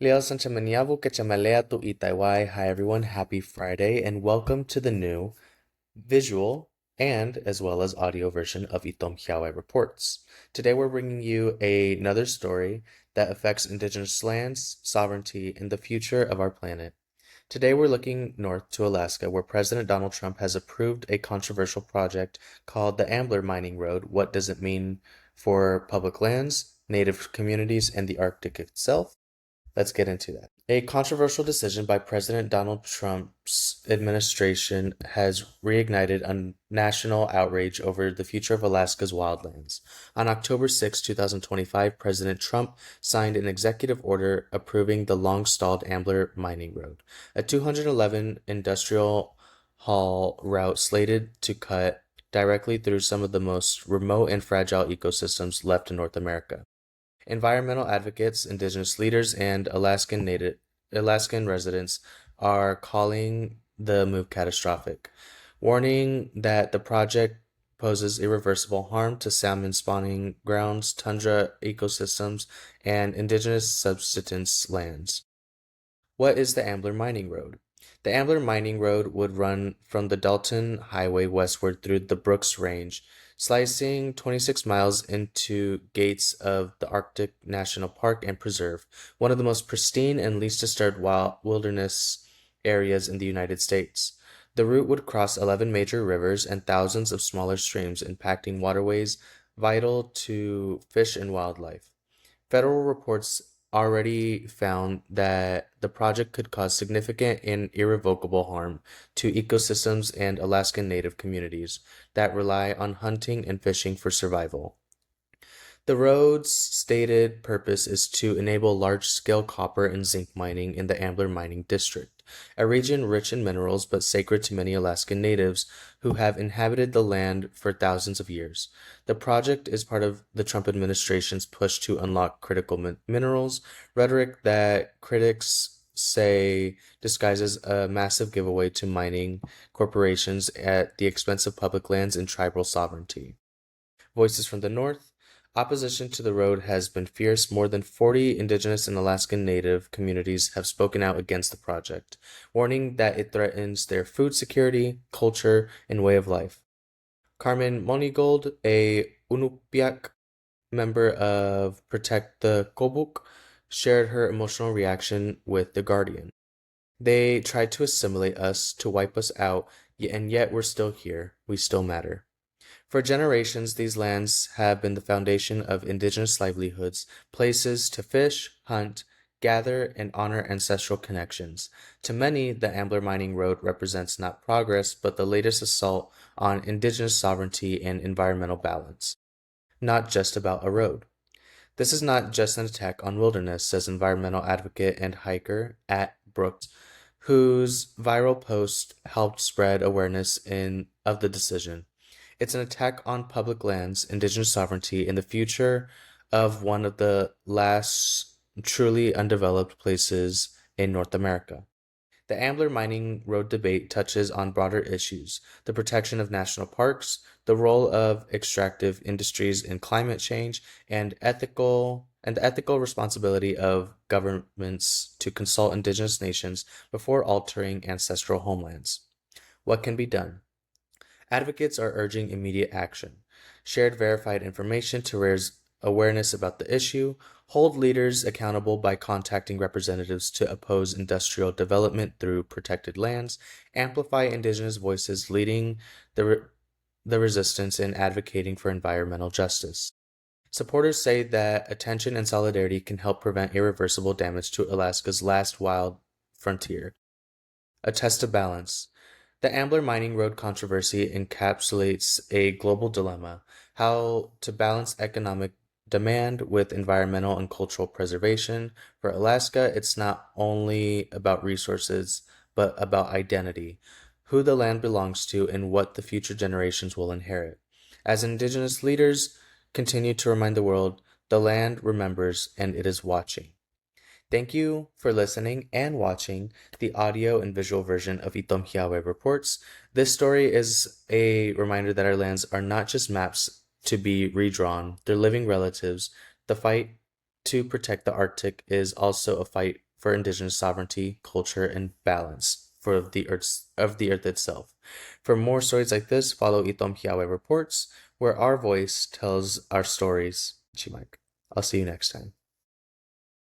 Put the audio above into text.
Leo Sanchamanyavu Kachamalea tu Itaiwai. Hi everyone, happy Friday and welcome to the new visual and as well as audio version of Itom Jiawai Reports. Today we're bringing you another story that affects indigenous lands, sovereignty, and the future of our planet. Today we're looking north to Alaska, where President Donald Trump has approved a controversial project called the Ambler Mining Road. What does it mean for public lands, native communities, and the Arctic itself? Let's get into that. A controversial decision by President Donald Trump's administration has reignited a national outrage over the future of Alaska's wildlands. On October 6, 2025, President Trump signed an executive order approving the long-stalled Ambler Mining Road, a 211 industrial haul route slated to cut directly through some of the most remote and fragile ecosystems left in North America. Environmental advocates, indigenous leaders, and Alaskan residents are calling the move catastrophic, warning that the project poses irreversible harm to salmon spawning grounds, tundra ecosystems, and indigenous subsistence lands. What is the Ambler Mining Road? The Ambler Mining Road would run from the Dalton Highway westward through the Brooks Range, slicing 26 miles into gates of the Arctic National Park and Preserve, one of the most pristine and least disturbed wilderness areas in the United States. The route would cross 11 major rivers and thousands of smaller streams, impacting waterways vital to fish and wildlife. Federal reports already found that the project could cause significant and irrevocable harm to ecosystems and Alaskan Native communities that rely on hunting and fishing for survival. The road's stated purpose is to enable large-scale copper and zinc mining in the Ambler Mining District, a region rich in minerals but sacred to many Alaskan natives who have inhabited the land for thousands of years. The project is part of the Trump administration's push to unlock critical minerals, rhetoric that critics say disguises a massive giveaway to mining corporations at the expense of public lands and tribal sovereignty. Voices from the North. Opposition to the road has been fierce. More than 40 Indigenous and Alaska Native communities have spoken out against the project, warning that it threatens their food security, culture, and way of life. Carmen Monigold, a Inupiaq member of Protect the Kobuk, shared her emotional reaction with The Guardian. They tried to assimilate us, to wipe us out, and yet we're still here. We still matter. For generations, these lands have been the foundation of indigenous livelihoods, places to fish, hunt, gather, and honor ancestral connections. To many, the Ambler Mining Road represents not progress, but the latest assault on indigenous sovereignty and environmental balance. Not just about a road. This is not just an attack on wilderness, says environmental advocate and hiker at Brooks, whose viral post helped spread awareness of the decision. It's an attack on public lands, indigenous sovereignty, and the future of one of the last truly undeveloped places in North America. The Ambler Mining Road debate touches on broader issues: the protection of national parks, the role of extractive industries in climate change, and the ethical responsibility of governments to consult indigenous nations before altering ancestral homelands. What can be done? Advocates are urging immediate action, shared verified information to raise awareness about the issue, hold leaders accountable by contacting representatives to oppose industrial development through protected lands, amplify indigenous voices leading the resistance and advocating for environmental justice. Supporters say that attention and solidarity can help prevent irreversible damage to Alaska's last wild frontier. A test of balance. The Ambler Mining Road controversy encapsulates a global dilemma: how to balance economic demand with environmental and cultural preservation. For Alaska, it's not only about resources, but about identity, who the land belongs to, and what the future generations will inherit. As Indigenous leaders continue to remind the world, the land remembers and it is watching. Thank you for listening and watching the audio and visual version of Itom Jiawai Reports. This story is a reminder that our lands are not just maps to be redrawn, they're living relatives. The fight to protect the Arctic is also a fight for Indigenous sovereignty, culture, and balance for the earth itself. For more stories like this, follow Itom Jiawai Reports, where our voice tells our stories. Chimike. I'll see you next time.